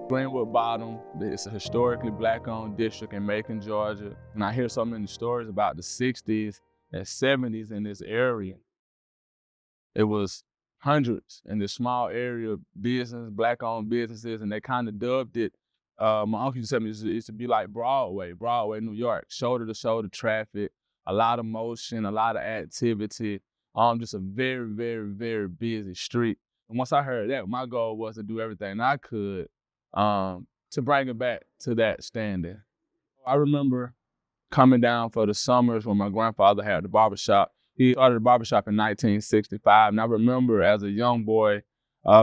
Greenwood Bottom, it's a historically black-owned district in Macon, Georgia. And I hear so many stories about the 60s and 70s in this area. It was hundreds in this small area of business, black-owned businesses, and they kind of dubbed it, my uncle used to tell me it used to be like Broadway, New York, shoulder-to-shoulder traffic, a lot of motion, a lot of activity, just a very, very, very busy street. And once I heard that, my goal was to do everything I could to bring it back to that standing. I remember coming down for the summers when my grandfather had the barbershop. He started the barbershop in 1965, and I remember as a young boy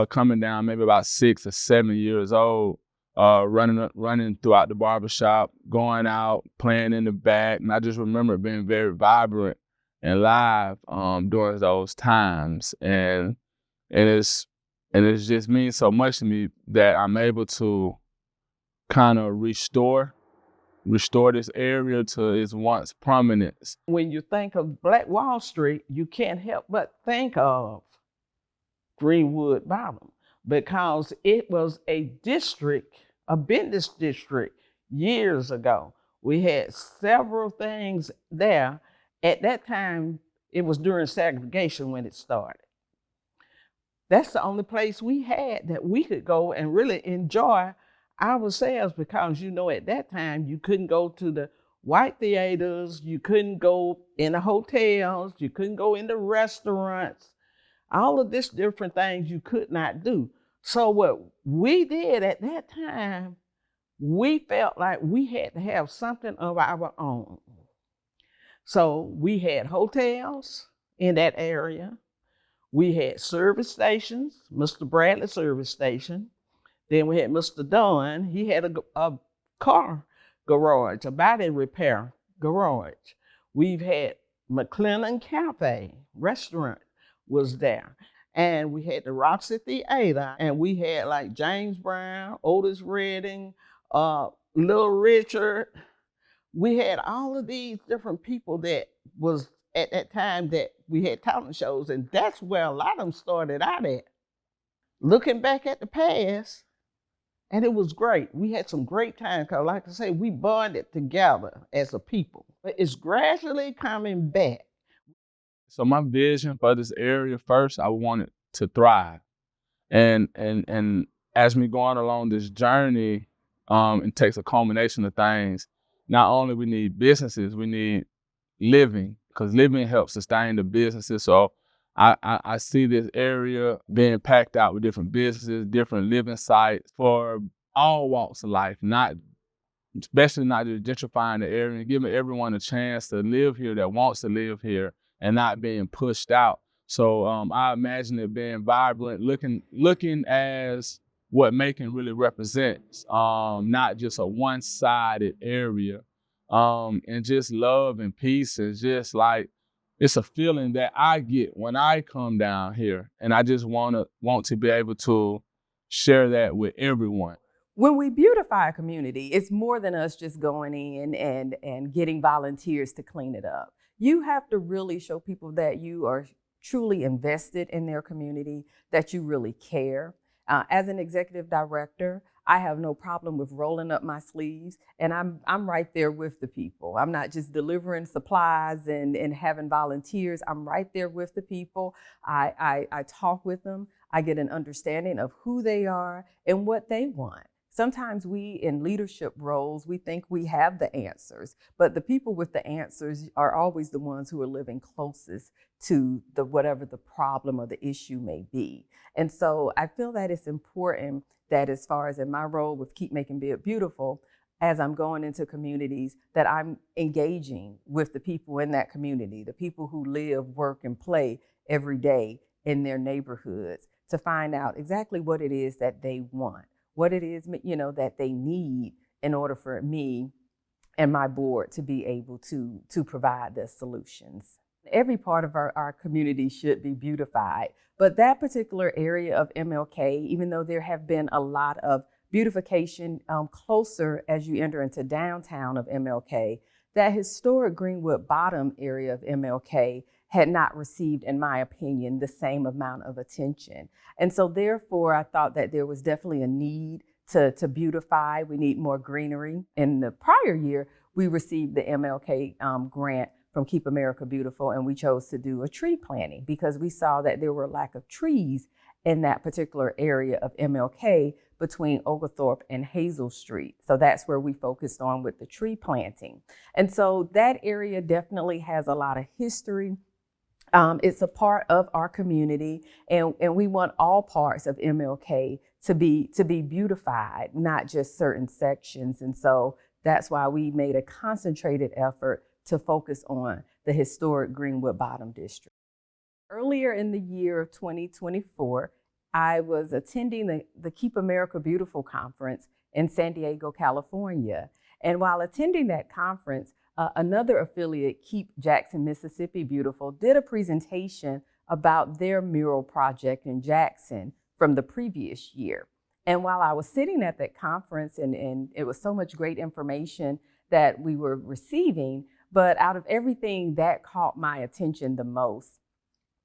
coming down, maybe about 6 or 7 years old, running throughout the barbershop, going out, playing in the back, and I just remember it being very vibrant and live during those times, and it's just means so much to me that I'm able to kind of restore this area to its once prominence. When you think of Black Wall Street, you can't help but think of Greenwood Bottom because it was a district, a business district years ago. We had several things there. At that time, it was during segregation when it started. That's the only place we had that we could go and really enjoy ourselves because, at that time, you couldn't go to the white theaters, you couldn't go in the hotels, you couldn't go in the restaurants, all of this different things you could not do. So what we did at that time, we felt like we had to have something of our own. So we had hotels in that area. We had service stations, Mr. Bradley service station. Then we had Mr. Dunn. He had a car garage, a body repair garage. We've had McLennan Cafe restaurant was there. And we had the Roxy Theater. And we had like James Brown, Otis Redding, Little Richard. We had all of these different people that was at that time that we had talent shows. And that's where a lot of them started out at. Looking back at the past, and it was great. We had some great times because, like I say, we bonded together as a people. But it's gradually coming back. So my vision for this area, first, I wanted to thrive. And as me going along this journey, it takes a culmination of things. Not only we need businesses, we need living, because living helps sustain the businesses. So I see this area being packed out with different businesses, different living sites for all walks of life, especially not just gentrifying the area and giving everyone a chance to live here that wants to live here and not being pushed out. So I imagine it being vibrant, looking as what Macon really represents, not just a one-sided area, and just love and peace is just like, it's a feeling that I get when I come down here, and I just want to be able to share that with everyone. When we beautify a community, it's more than us just going in and getting volunteers to clean it up. You have to really show people that you are truly invested in their community, that you really care. As an executive director, I have no problem with rolling up my sleeves, and I'm right there with the people. I'm not just delivering supplies and having volunteers. I'm right there with the people. I talk with them. I get an understanding of who they are and what they want. Sometimes we in leadership roles, we think we have the answers, but the people with the answers are always the ones who are living closest to whatever the problem or the issue may be. And so I feel that it's important that as far as in my role with Keep Making It Beautiful, as I'm going into communities, that I'm engaging with the people in that community, the people who live, work, and play every day in their neighborhoods, to find out exactly what it is that they want, what it is, that they need in order for me and my board to be able to provide the solutions. Every part of our community should be beautified, but that particular area of MLK, even though there have been a lot of beautification closer as you enter into downtown of MLK, that historic Greenwood Bottom area of MLK had not received, in my opinion, the same amount of attention. And so therefore, I thought that there was definitely a need to beautify. We need more greenery. In the prior year, we received the MLK grant from Keep America Beautiful, and we chose to do a tree planting because we saw that there were a lack of trees in that particular area of MLK between Oglethorpe and Hazel Street. So that's where we focused on with the tree planting. And so that area definitely has a lot of history. It's a part of our community, and we want all parts of MLK to be beautified, not just certain sections. And so that's why we made a concentrated effort to focus on the historic Greenwood Bottom District. Earlier in the year of 2024, I was attending the Keep America Beautiful conference in San Diego, California. And while attending that conference, another affiliate, Keep Jackson, Mississippi Beautiful, did a presentation about their mural project in Jackson from the previous year. And while I was sitting at that conference, and it was so much great information that we were receiving, but out of everything, that caught my attention the most.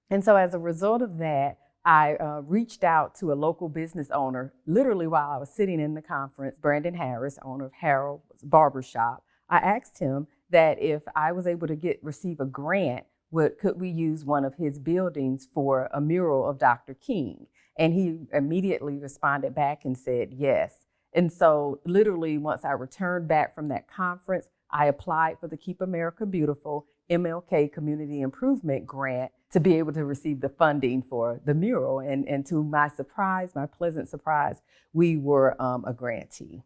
And so as a result of that, I reached out to a local business owner, literally while I was sitting in the conference, Brandon Harris, owner of Harold's Barbershop. I asked him that if I was able to receive a grant, could we use one of his buildings for a mural of Dr. King? And he immediately responded back and said yes. And so literally once I returned back from that conference, I applied for the Keep America Beautiful MLK Community Improvement Grant to be able to receive the funding for the mural. And to my surprise, my pleasant surprise, we were a grantee.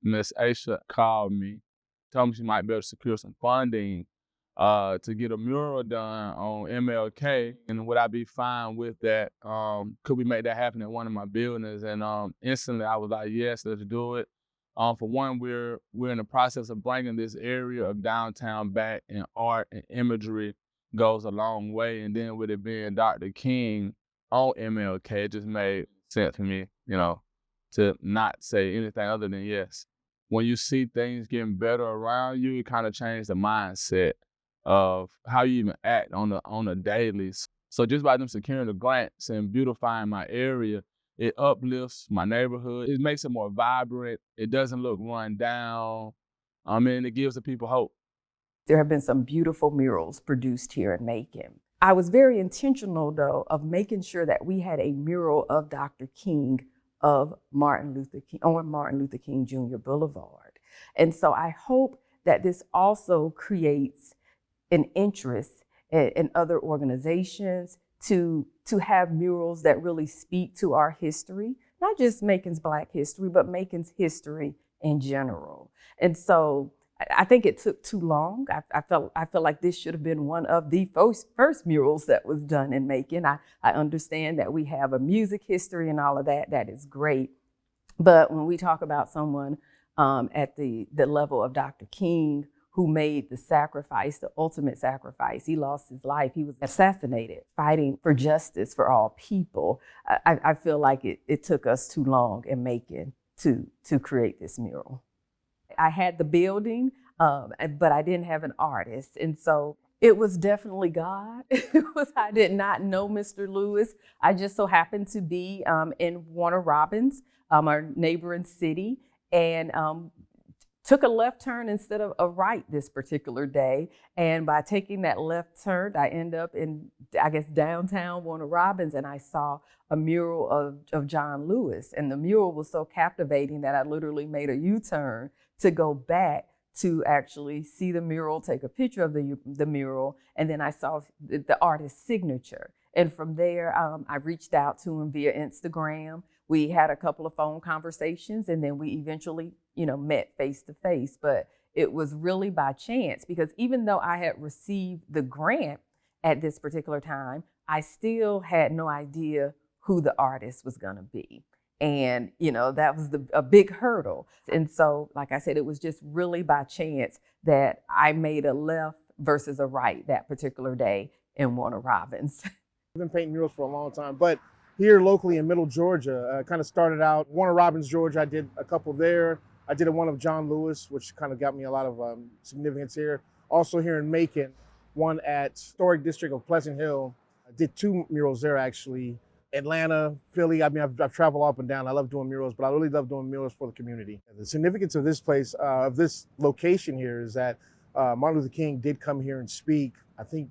Miss Aisha called me, told me she might be able to secure some funding to get a mural done on MLK, and would I be fine with that? Could we make that happen at one of my buildings? And instantly I was like, yes, let's do it. For one, we're in the process of bringing this area of downtown back, and art and imagery goes a long way. And then with it being Dr. King on MLK, it just made sense for me, to not say anything other than yes. When you see things getting better around you, it kind of changes the mindset of how you even act on a daily. So just by them securing the grants and beautifying my area, it uplifts my neighborhood. It makes it more vibrant. It doesn't look run down. And it gives the people hope. There have been some beautiful murals produced here in Macon. I was very intentional, though, of making sure that we had a mural of Dr. King on Martin Luther King Jr. Boulevard. And so I hope that this also creates an interest in other organizations to have murals that really speak to our history, not just Macon's Black history, but Macon's history in general. And so I think it took too long. I felt like this should have been one of the first murals that was done in Macon. I understand that we have a music history and all of that. That is great. But when we talk about someone at the level of Dr. King, who made the sacrifice, the ultimate sacrifice. He lost his life. He was assassinated, fighting for justice for all people. I feel like it took us too long in Macon to create this mural. I had the building, but I didn't have an artist. And so it was definitely God. I did not know Mr. Lewis. I just so happened to be in Warner Robins, our neighboring city, and took a left turn instead of a right this particular day. And by taking that left turn, I end up in, downtown Warner Robins, and I saw a mural of John Lewis. And the mural was so captivating that I literally made a U-turn to go back to actually see the mural, take a picture of the mural, and then I saw the artist's signature. And from there, I reached out to him via Instagram. We had a couple of phone conversations, and then we eventually, met face to face. But it was really by chance, because even though I had received the grant at this particular time, I still had no idea who the artist was going to be. And, that was a big hurdle. And so, like I said, it was just really by chance that I made a left versus a right that particular day in Warner Robins. I've been painting murals for a long time, but here locally in Middle Georgia, kind of started out Warner Robins, Georgia. I did a couple there. I did one of John Lewis, which kind of got me a lot of significance here. Also here in Macon. one at Historic District of Pleasant Hill. I did 2 murals there actually. Atlanta, Philly. I mean, I've traveled up and down. I love doing murals, but I really love doing murals for the community. The significance of this place, of this location here, is that Martin Luther King did come here and speak.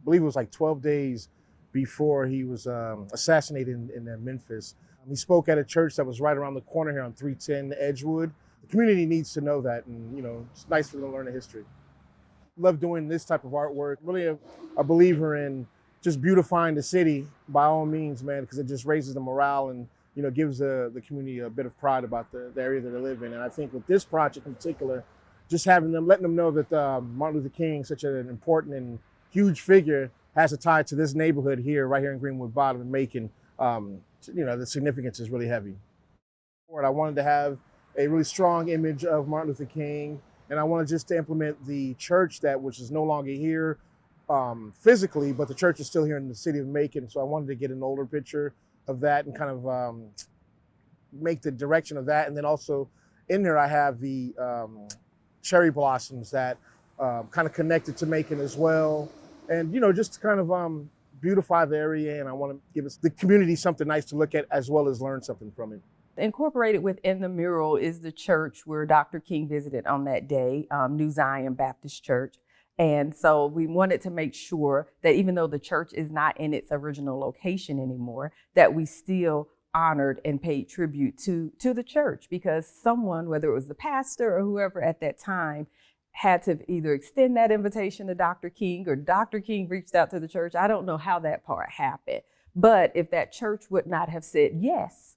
Believe it was like 12 days before he was assassinated in Memphis. He spoke at a church that was right around the corner here on 310 Edgewood. The community needs to know that, and it's nice for them to learn the history. Love doing this type of artwork. Really a believer in just beautifying the city by all means, man, because it just raises the morale and gives the community a bit of pride about the area that they live in. And I think with this project in particular, just letting them know that Martin Luther King, such an important and huge figure, has a tie to this neighborhood here, right here in Greenwood Bottom and Macon. The significance is really heavy. I wanted to have a really strong image of Martin Luther King, and I wanted just to implement the church which is no longer here physically, but the church is still here in the city of Macon. So I wanted to get an older picture of that and kind of make the direction of that. And then also in there, I have the cherry blossoms that kind of connected to Macon as well. And, just to kind of beautify the area. And I want to give the community something nice to look at as well as learn something from it. Incorporated within the mural is the church where Dr. King visited on that day, New Zion Baptist Church. And so we wanted to make sure that even though the church is not in its original location anymore, that we still honored and paid tribute to the church, because someone, whether it was the pastor or whoever at that time, had to either extend that invitation to Dr. King or Dr. King reached out to the church. I don't know how that part happened, but if that church would not have said yes,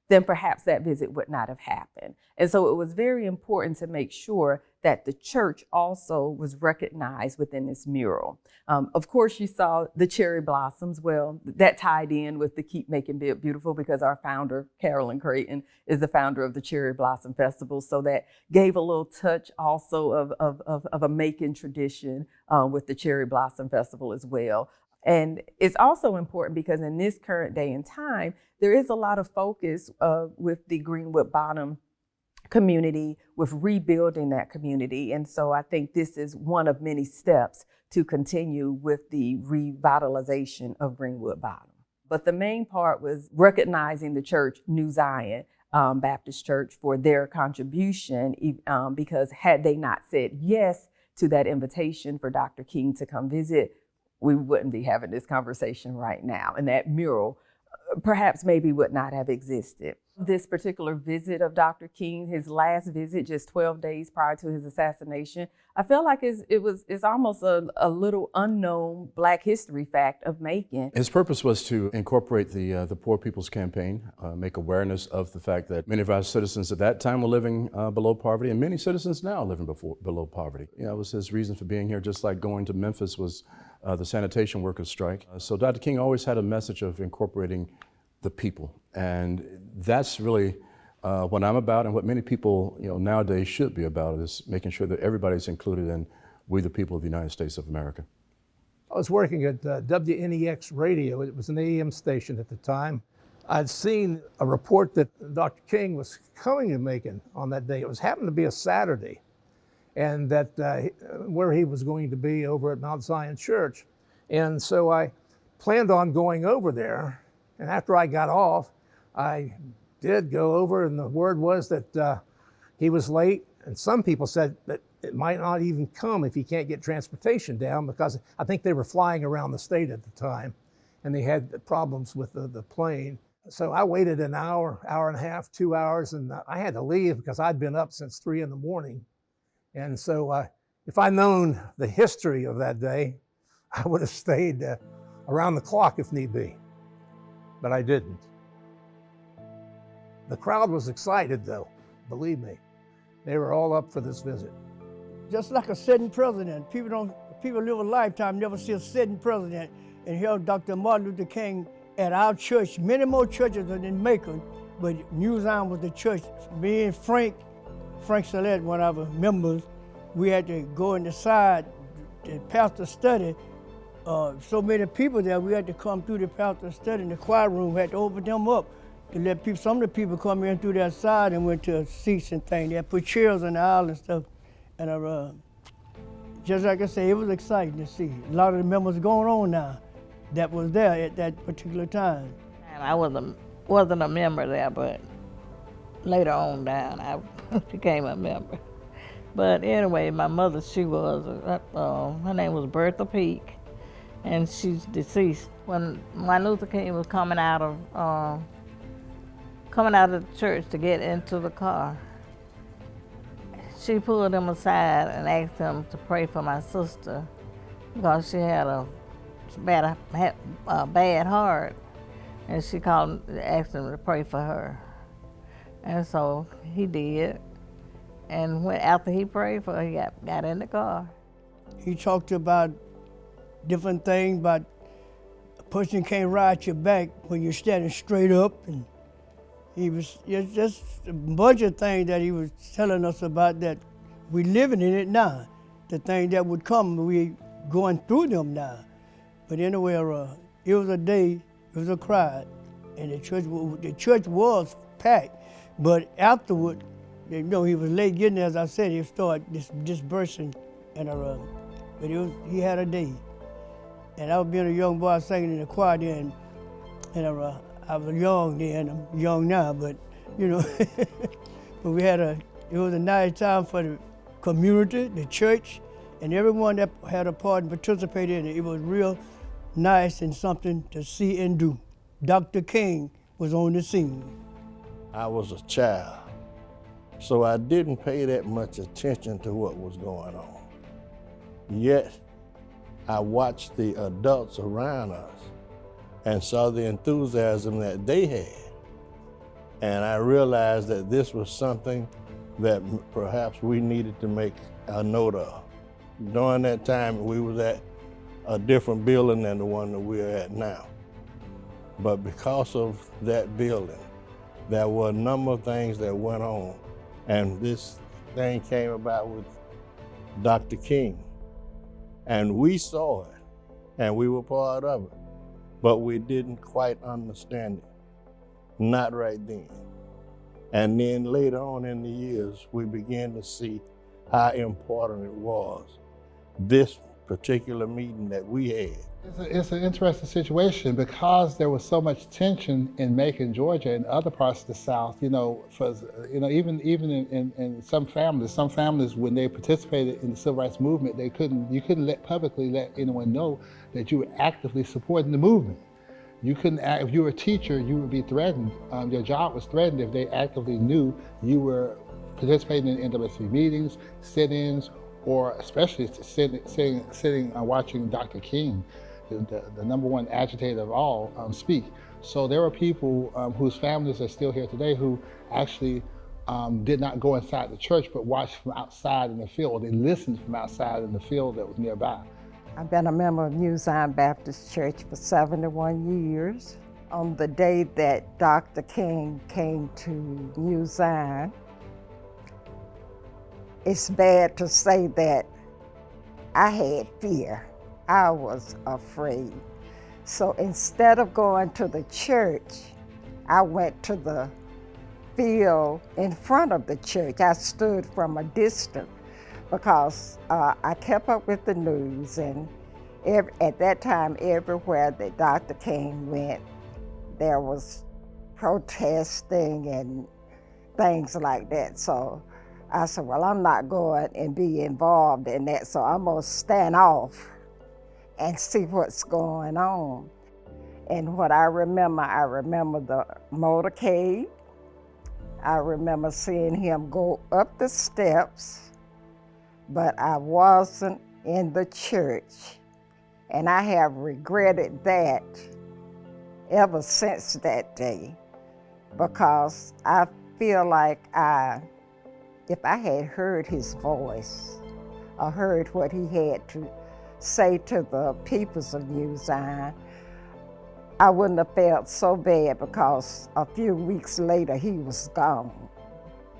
then perhaps that visit would not have happened. And so it was very important to make sure that the church also was recognized within this mural. Of course, you saw the cherry blossoms. Well, that tied in with the Keep Making It Beautiful, because our founder, Carolyn Creighton, is the founder of the Cherry Blossom Festival. So that gave a little touch also of a Macon tradition with the Cherry Blossom Festival as well. And it's also important because in this current day and time, there is a lot of focus with the Greenwood Bottom community, with rebuilding that community. And so I think this is one of many steps to continue with the revitalization of Greenwood Bottom. But the main part was recognizing the church, New Zion Baptist Church, for their contribution, because had they not said yes to that invitation for Dr. King to come visit, we wouldn't be having this conversation right now. And that mural perhaps maybe would not have existed. This particular visit of Dr. King, his last visit just 12 days prior to his assassination, I feel like it's almost a little unknown Black history fact of Macon. His purpose was to incorporate the Poor People's Campaign, make awareness of the fact that many of our citizens at that time were living below poverty, and many citizens now are living below poverty. It was his reason for being here, just like going to Memphis was the sanitation workers' strike. So Dr. King always had a message of incorporating the people, and that's really what I'm about, and what many people nowadays should be about, is making sure that everybody's included in We the People of the United States of America. I was working at WNEX Radio. It was an AM station at the time. I'd seen a report that Dr. King was coming to Macon on that day. It happened to be a Saturday, and that where he was going to be over at Mount Zion Church. And so I planned on going over there. And after I got off, I did go over, and the word was that he was late. And some people said that it might not even come if he can't get transportation down, because I think they were flying around the state at the time, and they had problems with the plane. So I waited an hour, hour and a half, 2 hours, and I had to leave because I'd been up since 3 a.m. And so if I'd known the history of that day, I would have stayed around the clock if need be. But I didn't. The crowd was excited, though, believe me. They were all up for this visit. Just like a sitting president. People live a lifetime, never see a sitting president. And here Dr. Martin Luther King at our church, many more churches than in Macon, but New Zion was the church. Me and Frank Salette, one of our members, we had to go in the side, the pastor study. So many people there, we had to come through the pastor study in the choir room, had to open them up to let people, some of the people come in through that side and went to seats and things. They had put chairs in the aisle and stuff. And just like I say, it was exciting to see. A lot of the members going on now that was there at that particular time. And I wasn't a member there, but later on down, I became a member. But anyway, my mother, she was, her name was Bertha Peak, and she's deceased. When Martin Luther King was coming out of the church to get into the car, she pulled him aside and asked him to pray for my sister because she had a bad heart, and she asked him to pray for her. And so he did. And after he prayed for her, he got in the car. He talked about different things, about a person can't ride your back when you're standing straight up. And he was just a bunch of things that he was telling us about that we living in it now. The things that would come, we going through them now. But anyway, it was a day, it was a crowd, and the church was packed. But afterward, he was late getting there, as I said, he started dispersing, and but he had a day. And I was being a young boy singing in the choir then, and I was young then, I'm young now, but but it was a nice time for the community, the church, and everyone that had a part and participated in it. It was real nice and something to see and do. Dr. King was on the scene. I was a child, so I didn't pay that much attention to what was going on. Yet, I watched the adults around us and saw the enthusiasm that they had. And I realized that this was something that perhaps we needed to make a note of. During that time, we was at a different building than the one that we're at now. But because of that building, there were a number of things that went on. And this thing came about with Dr. King. And we saw it, and we were part of it. But we didn't quite understand it, not right then. And then later on in the years, we began to see how important it was, this particular meeting that we had. It's an interesting situation because there was so much tension in Macon, Georgia, and other parts of the South. Even in some families when they participated in the civil rights movement, you couldn't publicly let anyone know that you were actively supporting the movement. You couldn't. If you were a teacher, you would be threatened. Your job was threatened if they actively knew you were participating in NAACP meetings, sit-ins, or especially sitting watching Dr. King, the number one agitator of all, speak. So there were people whose families are still here today who actually did not go inside the church, but watched from outside in the field. They listened from outside in the field that was nearby. I've been a member of New Zion Baptist Church for 71 years. On the day that Dr. King came to New Zion, it's bad to say that I had fear. I was afraid. So instead of going to the church, I went to the field in front of the church. I stood from a distance because I kept up with the news, and at that time, everywhere that Dr. King went, there was protesting and things like that. So I said, well, I'm not going and be involved in that, so I'm gonna stand off and see what's going on. And what I remember the motorcade. I remember seeing him go up the steps, but I wasn't in the church. And I have regretted that ever since that day, because I feel like if I had heard his voice or heard what he had to say to the peoples of New Zion, I wouldn't have felt so bad, because a few weeks later he was gone.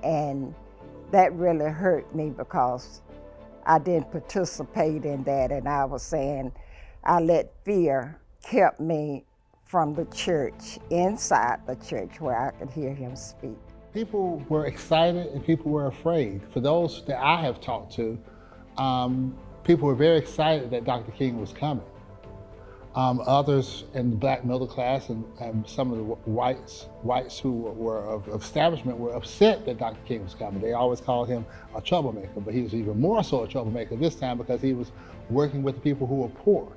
And that really hurt me because I didn't participate in that, and I was saying I let fear keep me from the church, inside the church where I could hear him speak. People were excited and people were afraid. For those that I have talked to, People were very excited that Dr. King was coming. Others in the black middle class and some of the whites who were of establishment were upset that Dr. King was coming. They always called him a troublemaker, but he was even more so a troublemaker this time because he was working with the people who were poor,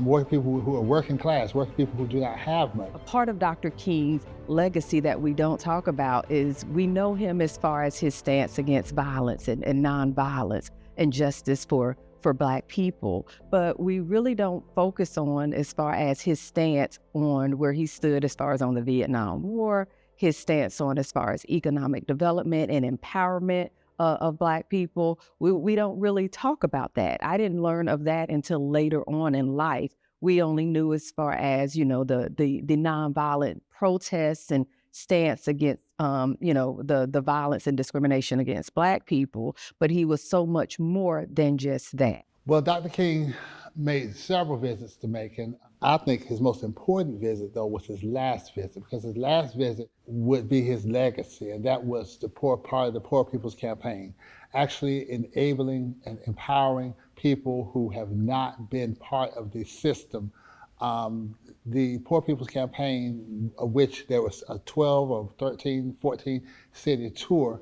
working people who are working class, working people who do not have much. A part of Dr. King's legacy that we don't talk about is we know him as far as his stance against violence and nonviolence and justice for Black people, but we really don't focus on as far as his stance on where he stood as far as on the Vietnam War, his stance on as far as economic development and empowerment of Black people. We don't really talk about that. I didn't learn of that until later on in life. We only knew as far as, you know, the nonviolent protests and stance against, the violence and discrimination against Black people, but he was so much more than just that. Well, Dr. King made several visits to Macon. I think his most important visit, though, was his last visit, because his last visit would be his legacy, and that was the part of the Poor People's Campaign, actually enabling and empowering people who have not been part of the system. The Poor People's Campaign, of which there was a 12 or 13, 14 city tour,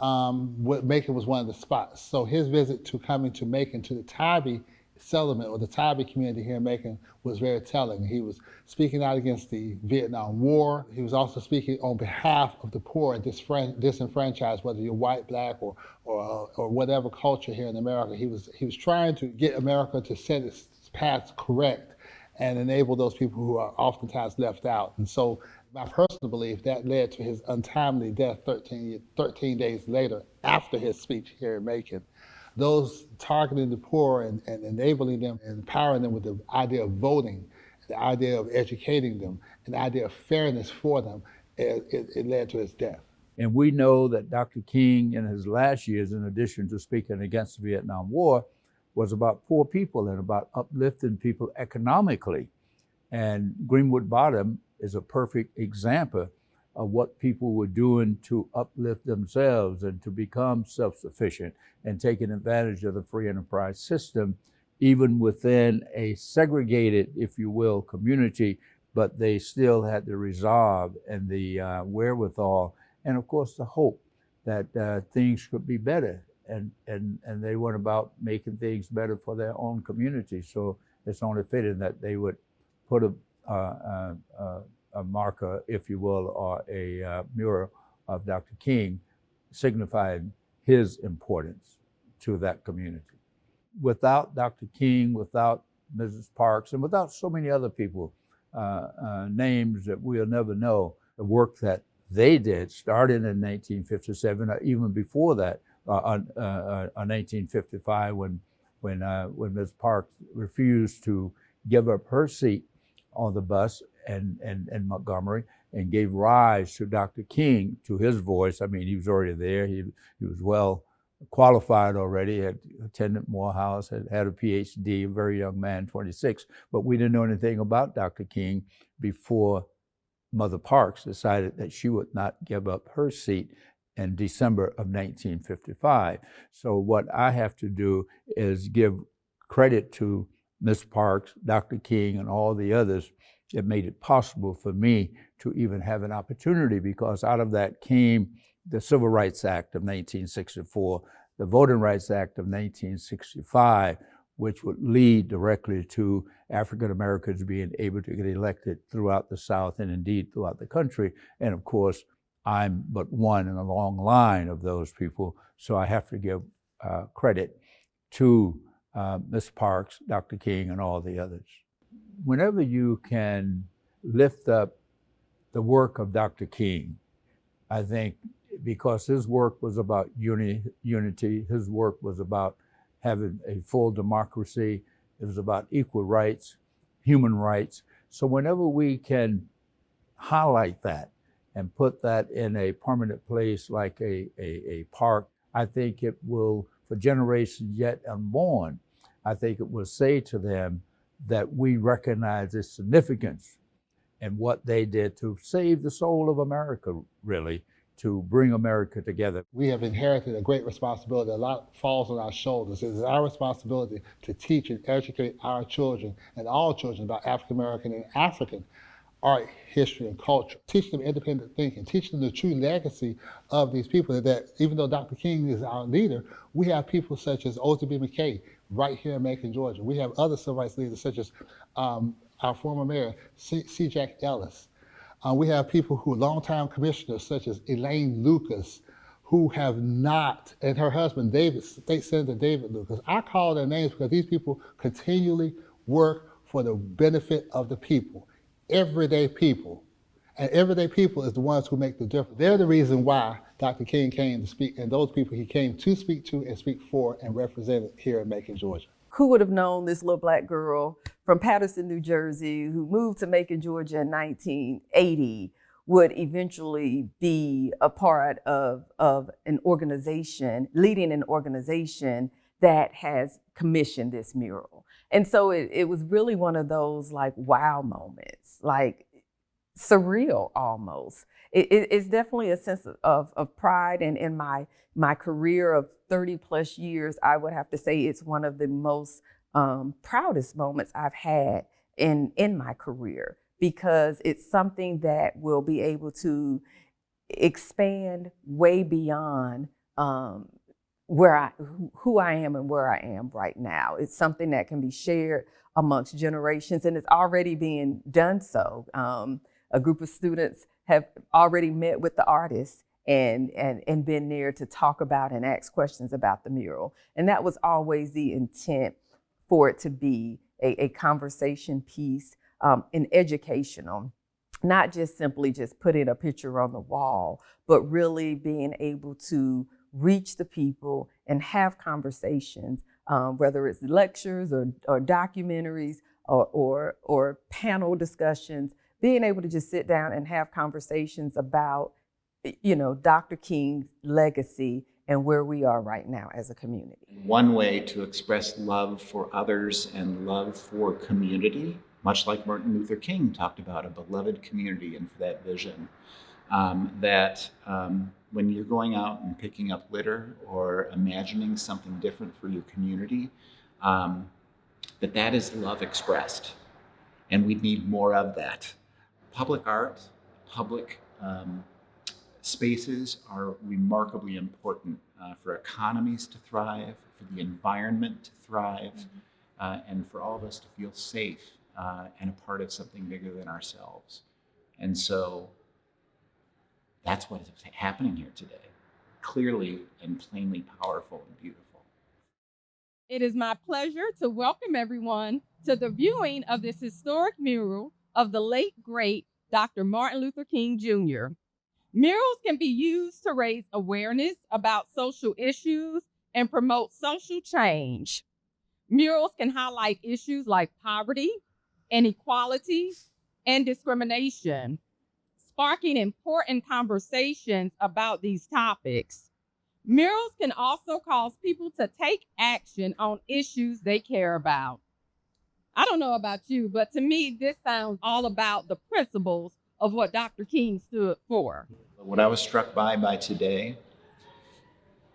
Macon was one of the spots. So his visit to coming to Macon, to the Tybee settlement or the Tybee community here in Macon, was very telling. He was speaking out against the Vietnam War. He was also speaking on behalf of the poor and disenfranchised, whether you're white, Black, or whatever culture here in America. He was trying to get America to set its path correct and enable those people who are oftentimes left out. And so my personal belief, that led to his untimely death 13 days later after his speech here in Macon. Those targeting the poor and enabling them and empowering them with the idea of voting, the idea of educating them, and the idea of fairness for them, it led to his death. And we know that Dr. King in his last years, in addition to speaking against the Vietnam War, was about poor people and about uplifting people economically. And Greenwood Bottom is a perfect example of what people were doing to uplift themselves and to become self-sufficient and taking advantage of the free enterprise system, even within a segregated, if you will, community, but they still had the resolve and the wherewithal, and of course the hope that things could be better. And they went about making things better for their own community. So it's only fitting that they would put a marker, if you will, or a mural of Dr. King, signifying his importance to that community. Without Dr. King, without Mrs. Parks, and without so many other people, names that we'll never know, the work that they did started in 1957, or even before that, 1955, when Ms. Parks refused to give up her seat on the bus in Montgomery and gave rise to Dr. King, to his voice. I mean, he was already there. He was well qualified already, had attended Morehouse, had a PhD, a very young man, 26. But we didn't know anything about Dr. King before Mother Parks decided that she would not give up her seat in December of 1955. So what I have to do is give credit to Ms. Parks, Dr. King, and all the others that made it possible for me to even have an opportunity, because out of that came the Civil Rights Act of 1964, the Voting Rights Act of 1965, which would lead directly to African Americans being able to get elected throughout the South and indeed throughout the country. And of course, I'm but one in a long line of those people, so I have to give credit to Ms. Parks, Dr. King, and all the others. Whenever you can lift up the work of Dr. King, I think, because his work was about unity, his work was about having a full democracy, it was about equal rights, human rights. So whenever we can highlight that and put that in a permanent place like a park, I think it will, for generations yet unborn, I think it will say to them that we recognize its significance and what they did to save the soul of America, really, to bring America together. We have inherited a great responsibility. A lot falls on our shoulders. It is our responsibility to teach and educate our children and all children about African American and African art, history, and culture. Teach them independent thinking. Teach them the true legacy of these people. That even though Dr. King is our leader, we have people such as O.T.B. McKay right here in Macon, Georgia. We have other civil rights leaders such as our former mayor, C. Jack Ellis. We have people who are longtime commissioners such as Elaine Lucas, who have not, and her husband, David, State Senator David Lucas. I call their names because these people continually work for the benefit of the people, everyday people. And everyday people is the ones who make the difference. They're the reason why Dr. King came to speak, and those people he came to speak to and speak for and represented here in Macon, Georgia. Who would have known this little black girl from Patterson, New Jersey, who moved to Macon, Georgia in 1980, would eventually be a part of an organization, leading an organization that has commissioned this mural. And so it was really one of those like wow moments, like surreal almost. It's definitely a sense of pride, and in my career of 30 plus years, I would have to say it's one of the most proudest moments I've had in my career, because it's something that will be able to expand way beyond who I am and where I am right now. It's something that can be shared amongst generations, and it's already being done so. A group of students have already met with the artist and been there to talk about and ask questions about the mural. And that was always the intent, for it to be a conversation piece and educational, not just simply just putting a picture on the wall, but really being able to reach the people and have conversations, whether it's lectures or documentaries or panel discussions, being able to just sit down and have conversations about, you know, Dr. King's legacy and where we are right now as a community. One way to express love for others and love for community, much like Martin Luther King talked about a beloved community and for that vision, when you're going out and picking up litter or imagining something different for your community, that is love expressed. And we need more of that. Public art, public spaces are remarkably important for economies to thrive, for the environment to thrive, and for all of us to feel safe and a part of something bigger than ourselves. And so that's what is happening here today, clearly and plainly powerful and beautiful. It is my pleasure to welcome everyone to the viewing of this historic mural of the late, great Dr. Martin Luther King Jr. Murals can be used to raise awareness about social issues and promote social change. Murals can highlight issues like poverty, inequality, and discrimination, sparking important conversations about these topics. Murals can also cause people to take action on issues they care about. I don't know about you, but to me, this sounds all about the principles of what Dr. King stood for. What I was struck by today,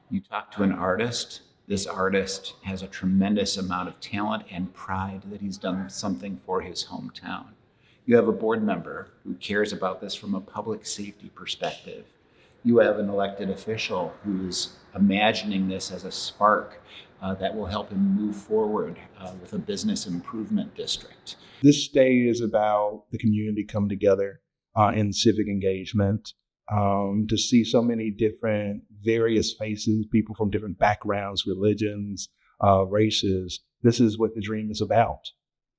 you talk to an artist. This artist has a tremendous amount of talent and pride that he's done something for his hometown. You have a board member who cares about this from a public safety perspective. You have an elected official who's imagining this as a spark that will help him move forward with a business improvement district. This day is about the community come together in civic engagement, to see so many different various faces, people from different backgrounds, religions, races. This is what the dream is about.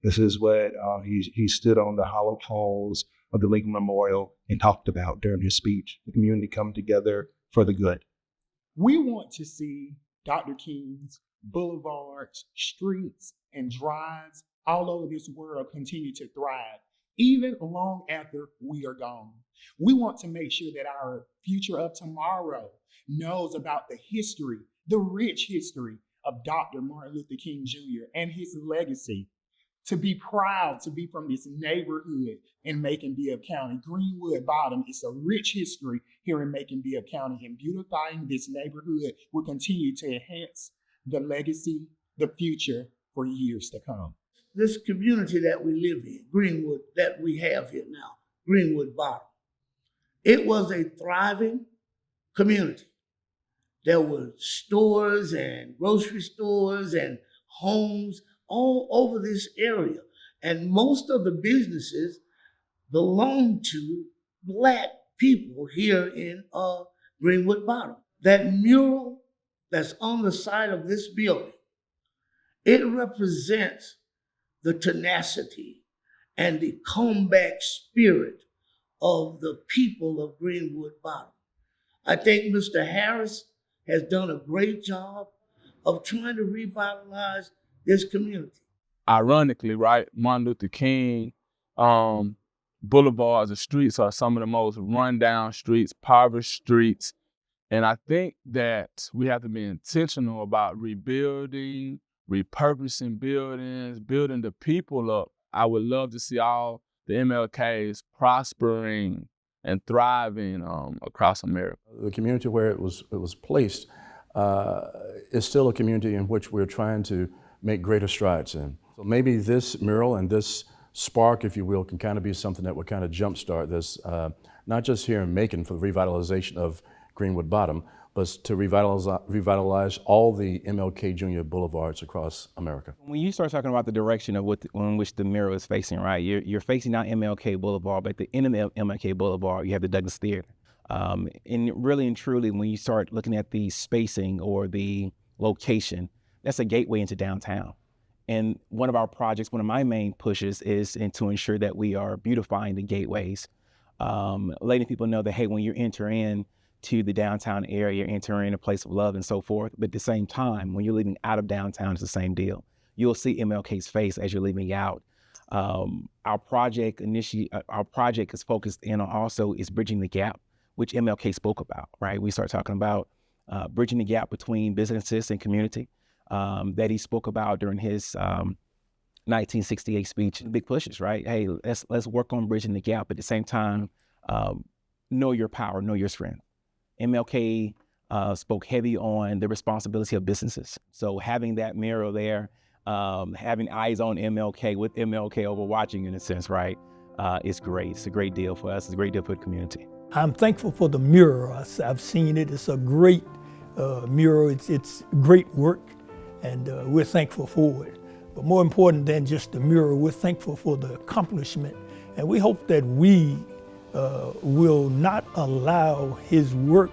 This is what he stood on the hollow halls of the Lincoln Memorial and talked about during his speech. The community come together for the good. We want to see Dr. King's boulevards, streets, and drives all over this world continue to thrive, even long after we are gone. We want to make sure that our future of tomorrow knows about the history, the rich history of Dr. Martin Luther King Jr. and his legacy. to be proud to be from this neighborhood in Macon-Bibb County. Greenwood Bottom is a rich history here in Macon-Bibb County, and beautifying this neighborhood will continue to enhance the legacy, the future for years to come. This community that we live in, Greenwood, that we have here now, Greenwood Bottom, it was a thriving community. There were stores and grocery stores and homes all over this area. And most of the businesses belong to Black people here in Greenwood Bottom. That mural that's on the side of this building, it represents the tenacity and the comeback spirit of the people of Greenwood Bottom. I think Mr. Harris has done a great job of trying to revitalize this community. Ironically, right, Martin Luther King boulevards and streets are some of the most run-down streets, impoverished streets. And I think that we have to be intentional about rebuilding, repurposing buildings, building the people up. I would love to see all the MLKs prospering and thriving across America. The community where it was placed is still a community in which we're trying to make greater strides in. So maybe this mural and this spark, if you will, can kind of be something that would kind of jumpstart this, not just here in Macon for the revitalization of Greenwood Bottom, but to revitalize all the MLK Jr. boulevards across America. When you start talking about the direction of in which the mural is facing, right, you're facing down MLK Boulevard, but at the end of MLK Boulevard, you have the Douglas Theater. And really and truly, when you start looking at the spacing or the location, that's a gateway into downtown. And one of our projects, one of my main pushes is to ensure that we are beautifying the gateways, letting people know that, hey, when you enter in to the downtown area, you're entering a place of love and so forth. But at the same time, when you're leaving out of downtown, it's the same deal. You'll see MLK's face as you're leaving out. Our project is focused in on also is bridging the gap, which MLK spoke about, right? We start talking about bridging the gap between businesses and community that he spoke about during his 1968 speech. Big pushes, right? Hey, let's work on bridging the gap. At the same time, know your power, know your strength. MLK spoke heavy on the responsibility of businesses. So having that mural there, having eyes on MLK with MLK overwatching in a sense, right, is great. It's a great deal for us. It's a great deal for the community. I'm thankful for the mural. I've seen it. It's a great mural. It's great work, and we're thankful for it. But more important than just the mural, we're thankful for the accomplishment. And we hope that we will not allow his work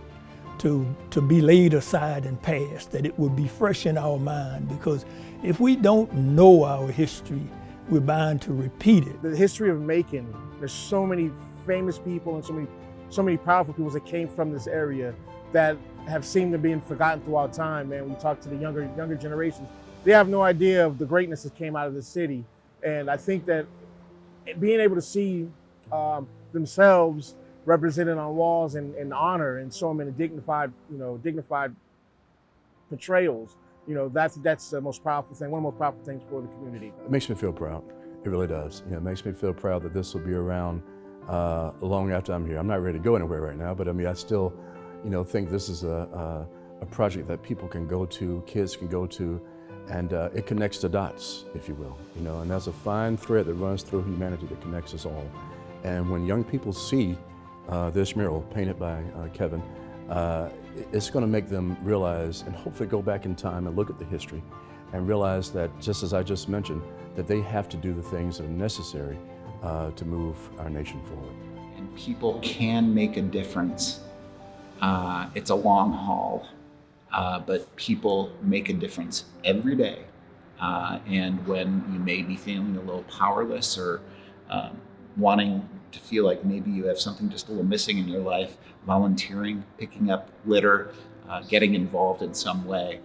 to be laid aside and passed, that it will be fresh in our mind, because if we don't know our history, we're bound to repeat it. The history of Macon, there's so many famous people and so many powerful people that came from this area that have seemed to be forgotten throughout time, man. We talk to the younger generations. They have no idea of the greatness that came out of this city. And I think that being able to see themselves represented on walls and honor and so many dignified portrayals, that's the most powerful thing, one of the most powerful things for the community. It makes me feel proud. It really does. It makes me feel proud that this will be around long after I'm here. I'm not ready to go anywhere right now, but I mean, I still, think this is a project that people can go to, kids can go to, and it connects the dots, if you will, and that's a fine thread that runs through humanity that connects us all. And when young people see this mural painted by Kevin, it's going to make them realize and hopefully go back in time and look at the history and realize that, just as I just mentioned, that they have to do the things that are necessary to move our nation forward. And people can make a difference. It's a long haul, but people make a difference every day. And when you may be feeling a little powerless or wanting to feel like maybe you have something just a little missing in your life, volunteering, picking up litter, getting involved in some way,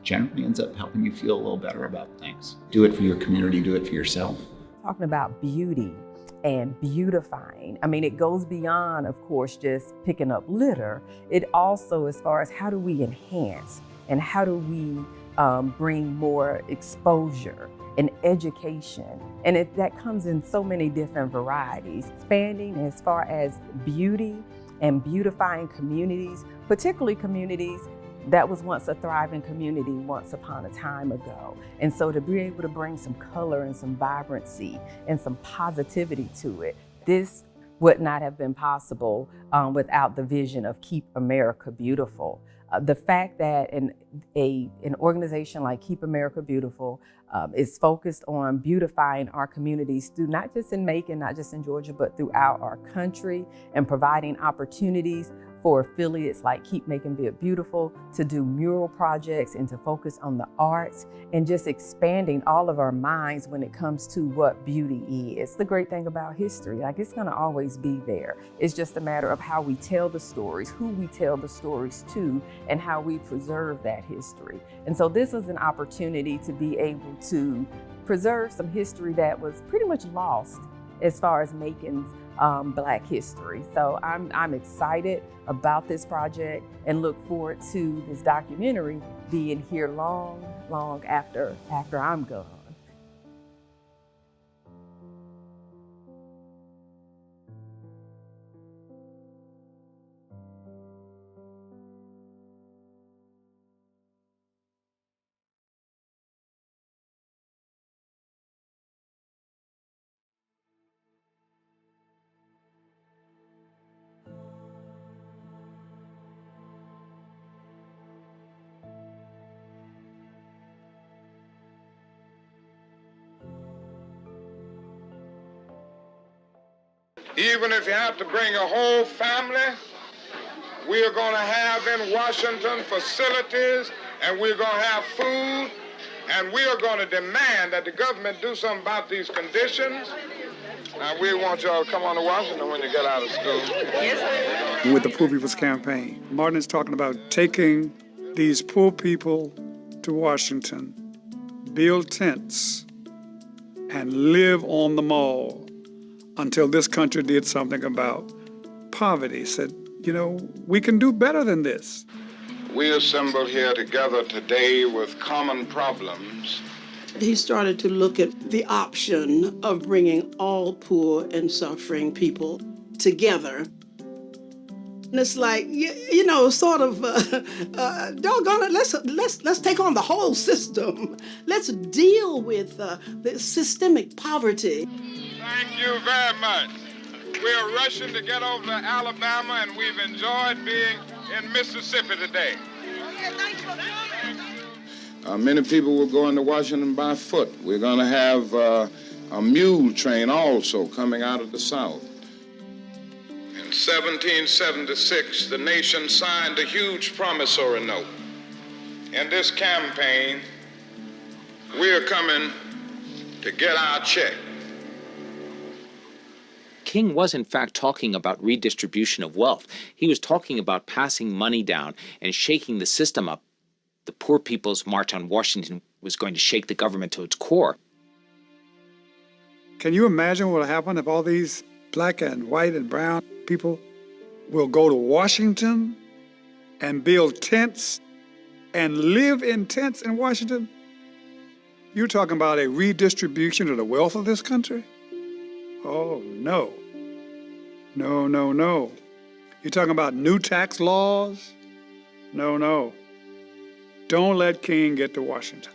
generally ends up helping you feel a little better about things. Do it for your community, do it for yourself. Talking about beauty and beautifying, I mean, it goes beyond, of course, just picking up litter. It also, as far as how do we enhance and how do we bring more exposure and education. And that comes in so many different varieties, expanding as far as beauty and beautifying communities, particularly communities that was once a thriving community once upon a time ago. And so to be able to bring some color and some vibrancy and some positivity to it, this would not have been possible without the vision of Keep America Beautiful. The fact that an organization like Keep America Beautiful is focused on beautifying our communities through not just in Macon, not just in Georgia, but throughout our country, and providing opportunities for affiliates like Keep Making Beautiful to do mural projects and to focus on the arts, and just expanding all of our minds when it comes to what beauty is. The great thing about history, like, it's gonna always be there. It's just a matter of how we tell the stories, who we tell the stories to, and how we preserve that history. And so this is an opportunity to be able to preserve some history that was pretty much lost as far as Macon's Black history. So I'm excited about this project and look forward to this documentary being here long, long after I'm gone. Even if you have to bring a whole family, we are going to have in Washington facilities, and we're going to have food, and we are going to demand that the government do something about these conditions. Now, we want y'all to come on to Washington when you get out of school. With the Poor People's Campaign, Martin is talking about taking these poor people to Washington, build tents, and live on the mall until this country did something about poverty. Said, you know, we can do better than this. We assembled here together today with common problems. He started to look at the option of bringing all poor and suffering people together. And it's like, you know, sort of, doggone it, let's take on the whole system. Let's deal with the systemic poverty. Thank you very much. We're rushing to get over to Alabama, and we've enjoyed being in Mississippi today. Many people will go into Washington by foot. We're going to have a mule train also coming out of the South. In 1776, the nation signed a huge promissory note. In this campaign, we are coming to get our check. King was, in fact, talking about redistribution of wealth. He was talking about passing money down and shaking the system up. The Poor People's March on Washington was going to shake the government to its core. Can you imagine what will happen if all these black and white and brown people will go to Washington and build tents and live in tents in Washington? You're talking about a redistribution of the wealth of this country? Oh, no. No, no, no. You're talking about new tax laws? No, no. Don't let King get to Washington.